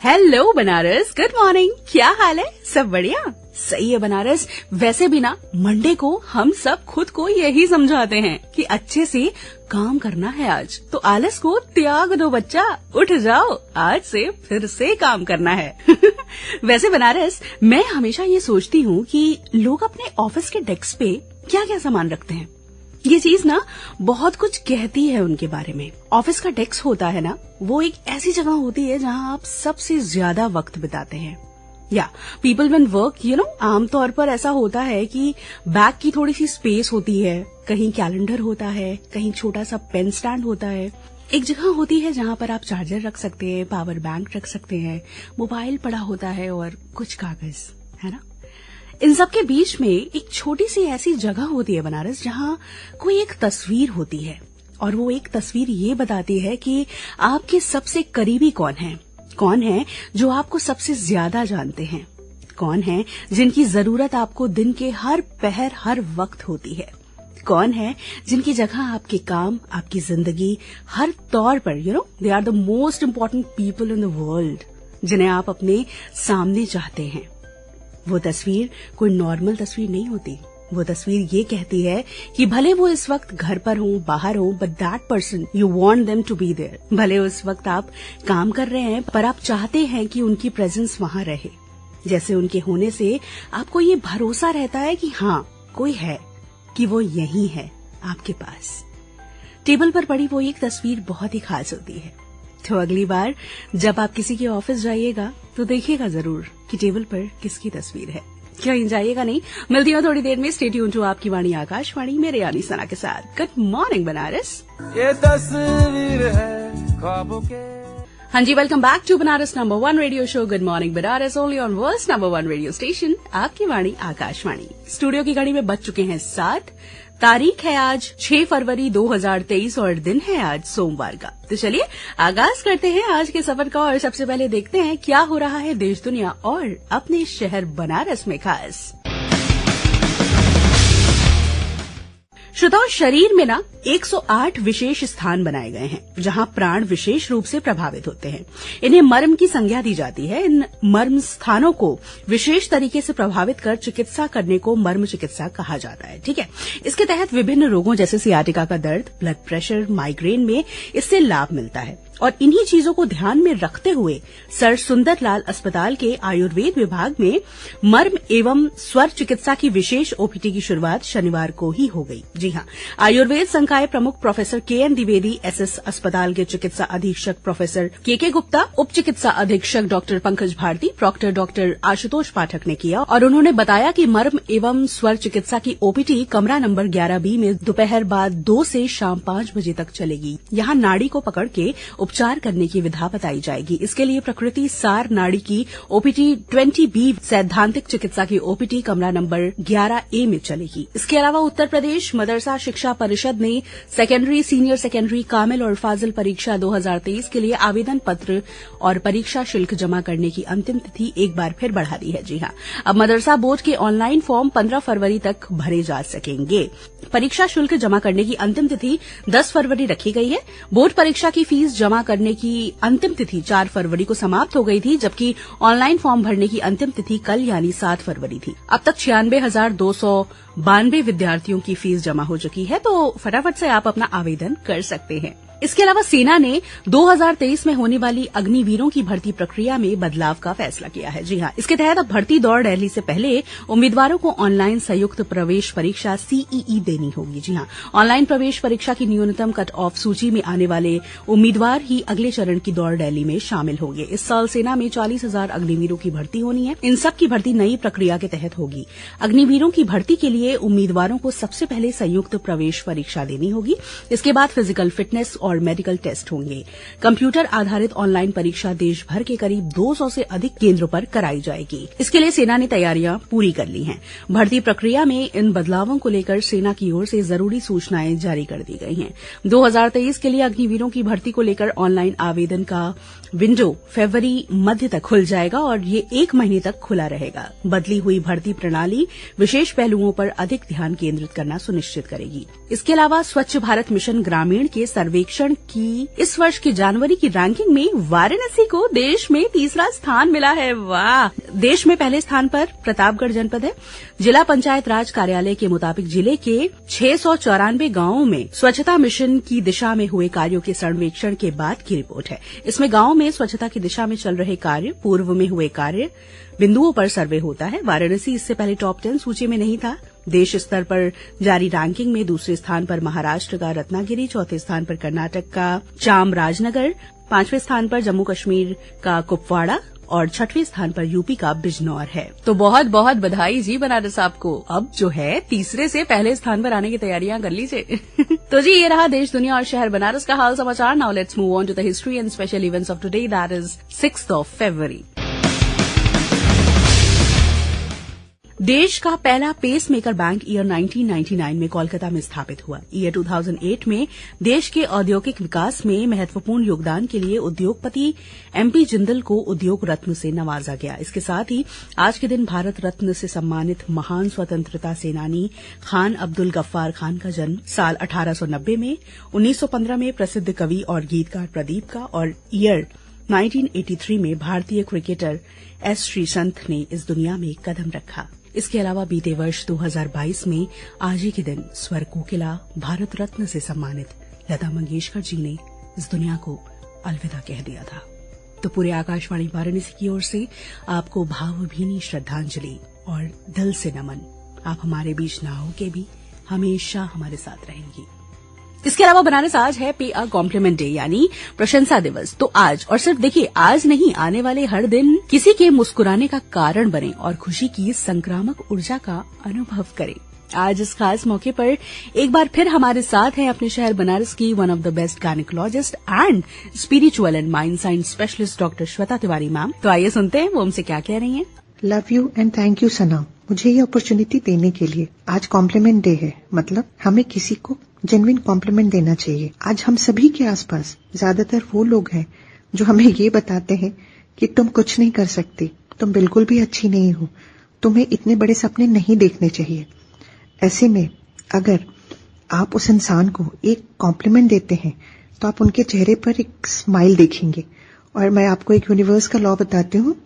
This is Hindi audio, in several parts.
Hello Banaras, good morning. क्या हाल है? सब बढ़िया? सही है बनारस। वैसे भी ना मंडे को हम सब खुद को यही समझाते हैं कि अच्छे से काम करना है आज, तो आलस को त्याग दो बच्चा, उठ जाओ, आज से फिर से काम करना है। वैसे बनारस, मैं हमेशा ये सोचती हूँ कि लोग अपने ऑफिस के डेस्क पे क्या क्या सामान रखते हैं। ये चीज ना बहुत कुछ कहती है उनके बारे में। ऑफिस का डेस्क होता है ना, वो एक ऐसी जगह होती है जहाँ आप सबसे ज्यादा वक्त बिताते हैं। या पीपल व्हेन वर्क आमतौर पर ऐसा होता है कि बैक की थोड़ी सी स्पेस होती है, कहीं कैलेंडर होता है, कहीं छोटा सा पेन स्टैंड होता है। एक जगह होती है जहाँ पर आप चार्जर रख सकते हैं, पावर बैंक रख सकते हैं, मोबाइल पड़ा होता है और कुछ कागज, है ना। इन सब के बीच में एक छोटी सी ऐसी जगह होती है बनारस, जहाँ कोई एक तस्वीर होती है और वो एक तस्वीर ये बताती है कि आपके सबसे करीबी कौन है जो आपको सबसे ज्यादा जानते हैं, कौन है जिनकी जरूरत आपको दिन के हर पहर हर वक्त होती है, कौन है जिनकी जगह आपके काम, आपकी जिंदगी हर तौर पर they are the most important people in the world, जिन्हें आप अपने सामने चाहते हैं। वो तस्वीर कोई नॉर्मल तस्वीर नहीं होती। वो तस्वीर ये कहती है कि भले वो इस वक्त घर पर हो, बाहर हो, but that person you want them to be there. भले उस वक्त आप काम कर रहे हैं, पर आप चाहते हैं कि उनकी प्रेजेंस वहां रहे। जैसे उनके होने से आपको ये भरोसा रहता है कि हाँ, कोई है, कि वो यहीं है आपके पास। टेबल पर पड़ी वो एक तस्वीर बहुत ही खास होती है। तो अगली बार जब आप किसी के ऑफिस जाइएगा तो देखिएगा जरूर कि टेबल पर किसकी तस्वीर है। कहीं जाइएगा नहीं। मिलती हूँ थोड़ी देर में। स्टे ट्यून टू आपकी वाणी आकाशवाणी, मेरे यानी सना के साथ। Good morning Banaras. ये तस्वीर है ख्वाबों के। हाँ जी, welcome back to Banaras number 1 radio show good morning Banaras, only on world's number 1 radio station, आपकी वाणी आकाशवाणी। स्टूडियो की घड़ी में बज चुके हैं 7। तारीख है आज 6 फरवरी 2023 और दिन है आज सोमवार का। तो चलिए आगाज करते हैं आज के सफर का और सबसे पहले देखते हैं क्या हो रहा है देश दुनिया और अपने शहर बनारस में खास। श्रोताओं, शरीर में ना 108 विशेष स्थान बनाए गए हैं जहां प्राण विशेष रूप से प्रभावित होते हैं। इन्हें मर्म की संज्ञा दी जाती है। इन मर्म स्थानों को विशेष तरीके से प्रभावित कर चिकित्सा करने को मर्म चिकित्सा कहा जाता है। ठीक है, इसके तहत विभिन्न रोगों जैसे सियाटिका का दर्द, ब्लड प्रेशर, माइग्रेन में इससे लाभ मिलता है। और इन्हीं चीजों को ध्यान में रखते हुए सर सुंदर लाल अस्पताल के आयुर्वेद विभाग में मर्म एवं स्वर चिकित्सा की विशेष ओपीडी की शुरुआत शनिवार को ही हो गई। जी हां, आयुर्वेद संकाय प्रमुख प्रोफेसर केएन द्विवेदी, एसएस अस्पताल के चिकित्सा अधीक्षक प्रोफेसर केके गुप्ता, उप चिकित्सा अधीक्षक doctor Pankaj Bharti, proctor doctor Ashutosh Pathak ने किया। और उन्होंने बताया कि मर्म एवं स्वर चिकित्सा की ओपीडी कमरा नंबर 11B में दोपहर बाद 2 से शाम 5 बजे तक चलेगी। यहां नाड़ी को पकड़ के उपचार करने की विधा बताई जाएगी। इसके लिए प्रकृति सार नाड़ी की ओपीडी 20B, सैद्धांतिक चिकित्सा की ओपीडी कमरा नंबर 11A में चलेगी। इसके अलावा उत्तर प्रदेश मदरसा शिक्षा परिषद ने सेकेंडरी, सीनियर सेकेंडरी, कामिल और फाजिल परीक्षा 2023 के लिए आवेदन पत्र और परीक्षा शुल्क जमा करने की अंतिम तिथि एक बार फिर बढ़ा दी है। जी हां, अब मदरसा बोर्ड के ऑनलाइन फॉर्म 15 फरवरी तक भरे जा सकेंगे। परीक्षा शुल्क जमा करने की अंतिम तिथि 10 फरवरी रखी गई है। बोर्ड परीक्षा की फीस जमा करने की अंतिम तिथि 4 फरवरी को समाप्त हो गई थी, जबकि ऑनलाइन फॉर्म भरने की अंतिम तिथि कल यानी 7 फरवरी थी। अब तक 96,292 विद्यार्थियों की फीस जमा हो चुकी है, तो फटाफट से आप अपना आवेदन कर सकते हैं। इसके अलावा सेना ने 2023 में होने वाली अग्निवीरों की भर्ती प्रक्रिया में बदलाव का फैसला किया है। जी हां, इसके तहत अब भर्ती दौड़ रैली से पहले उम्मीदवारों को ऑनलाइन संयुक्त प्रवेश परीक्षा सीईई देनी होगी। जी हां, ऑनलाइन प्रवेश परीक्षा की न्यूनतम कट ऑफ सूची में आने वाले उम्मीदवार ही अगले चरण की दौड़ रैली में शामिल होंगे। इस साल सेना में 40,000 अग्निवीरों की भर्ती होनी है। इन सब की भर्ती नई प्रक्रिया के तहत होगी। अग्निवीरों की भर्ती के लिए उम्मीदवारों को सबसे पहले संयुक्त प्रवेश परीक्षा देनी होगी। इसके बाद फिजिकल फिटनेस और मेडिकल टेस्ट होंगे। कंप्यूटर आधारित ऑनलाइन परीक्षा देश भर के करीब 200 से अधिक केंद्रों पर कराई जाएगी। इसके लिए सेना ने तैयारियां पूरी कर ली हैं। भर्ती प्रक्रिया में इन बदलावों को लेकर सेना की ओर से जरूरी सूचनाएं जारी कर दी गई हैं। 2023 के लिए अग्निवीरों की भर्ती को लेकर ऑनलाइन आवेदन का विंडो फरवरी मध्य तक खुल जाएगा और ये 1 महीने तक खुला रहेगा। बदली हुई भर्ती प्रणाली विशेष पहलुओं पर अधिक ध्यान केंद्रित करना सुनिश्चित करेगी। इसके अलावा स्वच्छ भारत मिशन ग्रामीण के सर्वेक्षण सर्वेक्षण की इस वर्ष की जनवरी की रैंकिंग में वाराणसी को देश में तीसरा स्थान मिला है। वाह! देश में पहले स्थान पर प्रतापगढ़ जनपद है। जिला पंचायत राज कार्यालय के मुताबिक जिले के 694 गांवों में स्वच्छता मिशन की दिशा में हुए कार्यों के सर्वेक्षण के बाद की रिपोर्ट है। इसमें गांव में स्वच्छता की दिशा में चल रहे कार्य, पूर्व में हुए कार्य बिंदुओं पर सर्वे होता है। वाराणसी इससे पहले टॉप 10 सूची में नहीं था। देश स्तर पर जारी रैंकिंग में दूसरे स्थान पर महाराष्ट्र का रत्नागिरी, चौथे स्थान पर कर्नाटक का चामराजनगर, पांचवें स्थान पर जम्मू कश्मीर का कुपवाड़ा और छठवें स्थान पर यूपी का बिजनौर है। तो बहुत बहुत बधाई जी बनारस आपको। अब जो है तीसरे से पहले स्थान पर आने की तैयारियां कर लीजिए। तो जी ये रहा देश, दुनिया और शहर बनारस का हाल समाचार। Now let's move on to the history and special events of today, that is 6th of February। देश का पहला पेस मेकर बैंक ईयर 1999 में कोलकाता में स्थापित हुआ। ईयर 2008 में देश के औद्योगिक विकास में महत्वपूर्ण योगदान के लिए उद्योगपति एमपी जिंदल को उद्योग रत्न से नवाजा गया। इसके साथ ही आज के दिन भारत रत्न से सम्मानित महान स्वतंत्रता सेनानी खान अब्दुल गफ्फार खान का जन्म साल 1890 में, 1915 में प्रसिद्ध कवि और गीतकार प्रदीप का, और ईयर 1983 में भारतीय क्रिकेटर एस श्रीसंत ने इस दुनिया में कदम रखा। इसके अलावा बीते वर्ष 2022 में आज ही के दिन स्वर कोकिला भारत रत्न से सम्मानित लता मंगेशकर जी ने इस दुनिया को अलविदा कह दिया था। तो पूरे आकाशवाणी वाराणसी की ओर से आपको भावभीनी श्रद्धांजलि और दिल से नमन। आप हमारे बीच ना हो के भी हमेशा हमारे साथ रहेंगी। इसके अलावा बनारस आज है पे अ कॉम्प्लीमेंट डे, यानी प्रशंसा दिवस। तो आज, और सिर्फ देखिए आज नहीं, आने वाले हर दिन किसी के मुस्कुराने का कारण बने और खुशी की संक्रामक ऊर्जा का अनुभव करें। आज इस खास मौके पर एक बार फिर हमारे साथ हैं अपने शहर बनारस की one of the best gynaecologist and spiritual and mind science specialist doctor Shweta Tiwari ma'am. तो आइए सुनते हैं वो हमसे क्या कह रही हैं। Love you and thank you Sana, मुझे ये अपॉर्चुनिटी देने के लिए। आज कॉम्प्लीमेंट डे है, मतलब हमें किसी को जेन्युइन कॉम्प्लीमेंट देना चाहिए। आज हम सभी के आसपास ज्यादातर वो लोग हैं जो हमें ये बताते हैं कि तुम कुछ नहीं कर सकती, तुम बिल्कुल भी अच्छी नहीं हो, तुम्हें इतने बड़े सपने नहीं देखने चाहिए। ऐसे में अगर आप उस इंसान को एक कॉम्प्लीमेंट देते हैं तो आप उनके चेहरे पर एक स्माइल देखेंगे। और मैं आपको एक यूनिवर्स का लॉ बताती हूँ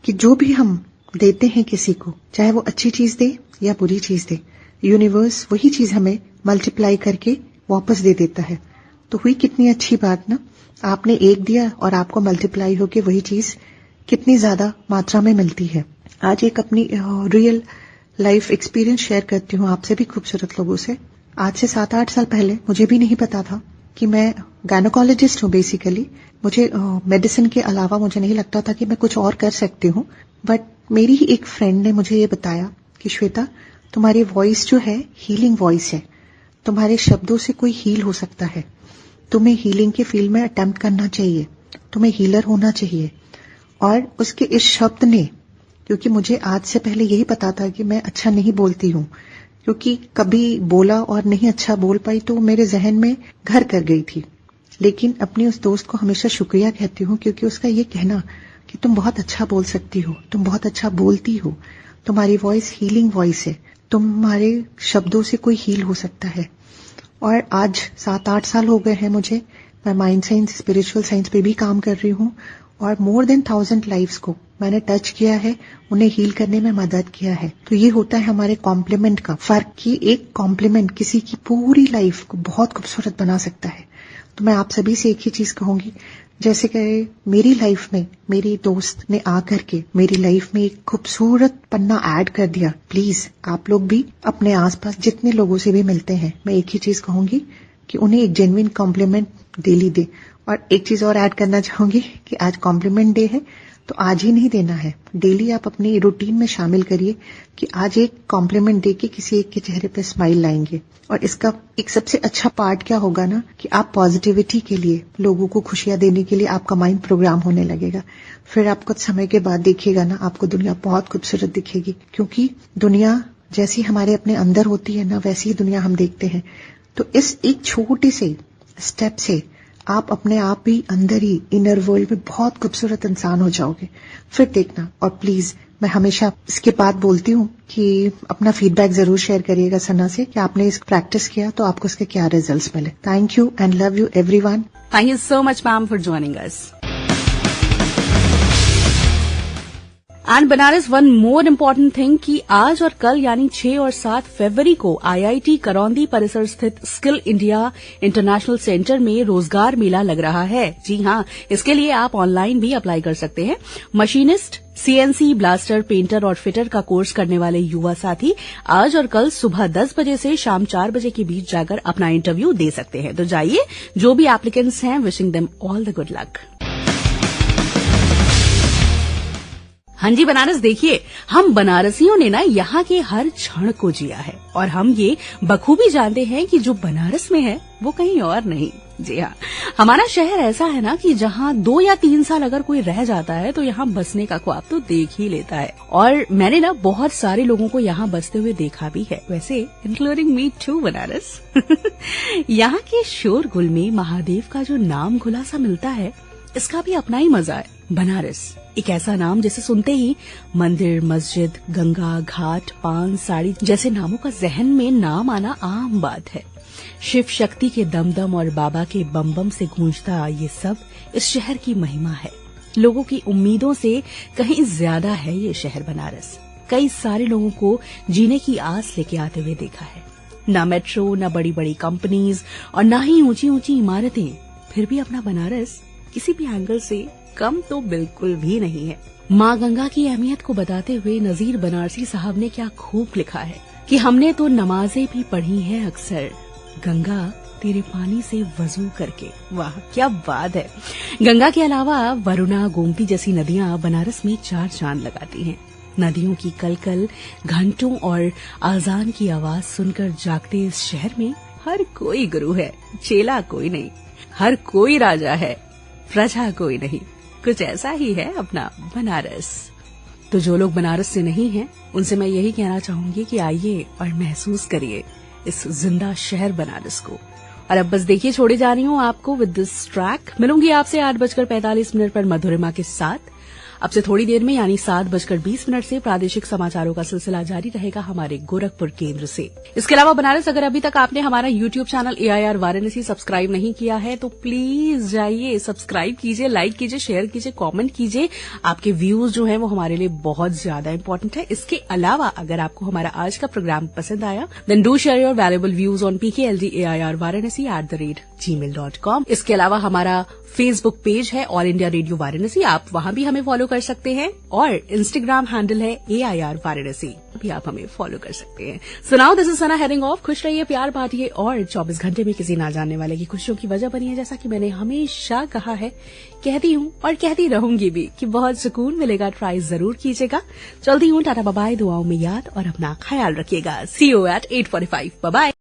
कि जो भी हम देते हैं किसी को, चाहे वो अच्छी चीज दे या बुरी चीज दे, यूनिवर्स वही चीज हमें मल्टीप्लाई करके वापस दे देता है। तो हुई कितनी अच्छी बात ना, आपने एक दिया और आपको मल्टीप्लाई होके वही चीज कितनी ज्यादा मात्रा में मिलती है। आज एक अपनी रियल लाइफ एक्सपीरियंस शेयर करती हूँ आपसे भी खूबसूरत लोगों से। आज से 7-8 साल पहले मुझे भी नहीं पता था कि मैं गायनेकोलॉजिस्ट हूँ। बेसिकली मुझे मेडिसिन के अलावा मुझे नहीं लगता था कि मैं कुछ और कर सकती हूँ। बट मेरी ही एक फ्रेंड ने मुझे ये बताया कि श्वेता, तुम्हारी वॉइस जो है हीलिंग वॉइस है, तुम्हारे शब्दों से कोई हील हो सकता है, तुम्हें हीलिंग के फील्ड में अटेम्प्ट करना चाहिए, तुम्हें हीलर होना चाहिए। और उसके इस शब्द ने, क्योंकि मुझे आज से पहले यही पता था कि मैं अच्छा नहीं बोलती हूँ, क्योंकि कभी बोला और नहीं अच्छा बोल पाई तो मेरे जहन में घर कर गई थी। लेकिन अपनी उस दोस्त को हमेशा शुक्रिया कहती हूँ, क्योंकि उसका ये कहना कि तुम बहुत अच्छा बोल सकती हो, तुम बहुत अच्छा बोलती हो, तुम्हारी वॉइस हीलिंग वॉइस है, तुम्हारे शब्दों से कोई हील हो सकता है। और आज 7-8 साल हो गए हैं मुझे, मैं माइंड साइंस स्पिरिचुअल साइंस पे भी काम कर रही हूँ और मोर देन 1000 लाइव्स को मैंने टच किया है, उन्हें हील करने में मदद किया है। तो ये होता है हमारे कॉम्प्लीमेंट का फर्क, कि एक कॉम्प्लीमेंट किसी की पूरी लाइफ को बहुत खूबसूरत बना सकता है। तो मैं आप सभी से एक ही चीज कहूंगी, जैसे कि मेरी लाइफ में मेरी दोस्त ने आकर के मेरी लाइफ में एक खूबसूरत पन्ना ऐड कर दिया। प्लीज आप लोग भी अपने आसपास जितने लोगों से भी मिलते हैं, मैं एक ही चीज कहूंगी कि उन्हें एक जेन्युइन कॉम्प्लीमेंट डेली दे। और एक चीज और ऐड करना चाहूंगी कि आज कॉम्प्लीमेंट डे है, तो आज ही नहीं देना है, डेली आप अपनी रूटीन में शामिल करिए कि आज एक कॉम्प्लीमेंट दे के किसी एक के चेहरे पे स्माइल लाएंगे। और इसका एक सबसे अच्छा पार्ट क्या होगा ना, कि आप पॉजिटिविटी के लिए, लोगों को खुशियां देने के लिए आपका माइंड प्रोग्राम होने लगेगा। फिर आप कुछ समय के बाद देखिएगा ना, आपको दुनिया बहुत खूबसूरत दिखेगी, क्योंकि दुनिया जैसी हमारे अपने अंदर होती है ना, वैसी ही दुनिया हम देखते हैं। तो इस एक छोटे से स्टेप से आप अपने आप ही अंदर ही इनर वर्ल्ड में बहुत खूबसूरत इंसान हो जाओगे। फिर देखना। और प्लीज मैं हमेशा इसके बाद बोलती हूँ कि अपना फीडबैक जरूर शेयर करिएगा सना से कि आपने इस प्रैक्टिस किया तो आपको इसके क्या रिजल्ट्स मिले। Thank you and love you everyone. Thank you so much, ma'am, for joining us. And Banaras, one more important thing कि आज और कल यानी 6 और 7 फरवरी को IIT करौंदी परिसर स्थित स्किल इंडिया इंटरनेशनल सेंटर में रोजगार मेला लग रहा है। जी हाँ, इसके लिए आप ऑनलाइन भी अप्लाई कर सकते हैं। मशीनिस्ट, CNC, ब्लास्टर, पेंटर और फिटर का कोर्स करने वाले युवा साथी आज और कल सुबह 10 बजे से शाम 4 बजे के बीच जाकर अपना इंटरव्यू दे सकते हैं। तो जाइए, जो भी एप्लीकेंट्स हैं, wishing them all the good luck. हाँ जी बनारस, देखिए हम बनारसियों ने ना यहाँ के हर क्षण को जिया है और हम ये बखूबी जानते हैं कि जो बनारस में है वो कहीं और नहीं। जी हाँ, हमारा शहर ऐसा है ना कि जहाँ 2 या 3 साल अगर कोई रह जाता है तो यहाँ बसने का ख्वाब तो देख ही लेता है। और मैंने ना बहुत सारे लोगों को यहाँ बसते हुए देखा भी है, वैसे इंक्लूडिंग मी टू बनारस। यहाँ के शोरगुल में महादेव का जो नाम घुला सा मिलता है, इसका भी अपना ही मजा है। बनारस एक ऐसा नाम जिसे सुनते ही मंदिर, मस्जिद, गंगा घाट, पान, साड़ी जैसे नामों का जहन में नाम आना आम बात है। शिव शक्ति के दमदम और बाबा के बम बम से गूंजता ये सब इस शहर की महिमा है। लोगों की उम्मीदों से कहीं ज्यादा है ये शहर बनारस। कई सारे लोगों को जीने की आस लेके आते हुए देखा है। न मेट्रो, न बड़ी बड़ी कंपनीज और न ही ऊंची ऊंची इमारतें, फिर भी अपना बनारस किसी भी एंगल से कम तो बिल्कुल भी नहीं है। माँ गंगा की अहमियत को बताते हुए नजीर बनारसी साहब ने क्या खूब लिखा है कि हमने तो नमाजें भी पढ़ी हैं अक्सर, गंगा तेरे पानी से वजू करके। वाह क्या बात है। गंगा के अलावा वरुणा, गोमती जैसी नदियां बनारस में 4 चांद लगाती हैं। नदियों की कलकल, घंटों और आजान की आवाज सुनकर जागते इस शहर में हर कोई गुरु है, चेला कोई नहीं। हर कोई राजा है, प्रजा कोई नहीं। कुछ ऐसा ही है अपना बनारस। तो जो लोग बनारस से नहीं हैं, उनसे मैं यही कहना चाहूंगी कि आइए और महसूस करिए इस जिंदा शहर बनारस को। और अब बस देखिए, छोड़े जा रही हूँ आपको विद दिस ट्रैक। मिलूंगी आपसे 8:45 पर मधुरिमा के साथ। अब से थोड़ी देर में यानी 7:20 से प्रादेशिक समाचारों का सिलसिला जारी रहेगा हमारे गोरखपुर केंद्र से। इसके अलावा बनारस, अगर अभी तक आपने हमारा YouTube channel AIR Varanasi subscribe नहीं किया है तो प्लीज जाइए, सब्सक्राइब कीजिए, लाइक कीजिए, शेयर कीजिए, कमेंट कीजिए। आपके व्यूज जो हैं वो हमारे लिए बहुत ज्यादा इंपॉर्टेंट है। इसके अलावा अगर आपको हमारा आज का प्रोग्राम पसंद आया then do share your valuable views on PKLD@varanasi@gmail.com। इसके अलावा हमारा फेसबुक पेज है ऑल इंडिया रेडियो वाराणसी, आप वहां भी हमें फॉलो कर सकते हैं। और इंस्टाग्राम हैंडल है AIR वाराणसी, भी आप हमें फॉलो कर सकते हैं। सुनाओ, this is Sana heading off. खुश रहिए, प्यार बांटिए और 24 घंटे में किसी ना जानने वाले की खुशियों की वजह बनिए। जैसा कि मैंने हमेशा कहा है, कहती हूँ और कहती रहूंगी भी कि बहुत सुकून मिलेगा, ट्राई जरूर कीजिएगा। चलती हूँ, टाटा बाय, दुआओं में याद और अपना ख्याल रखिएगा। See you at 8:45। बाय।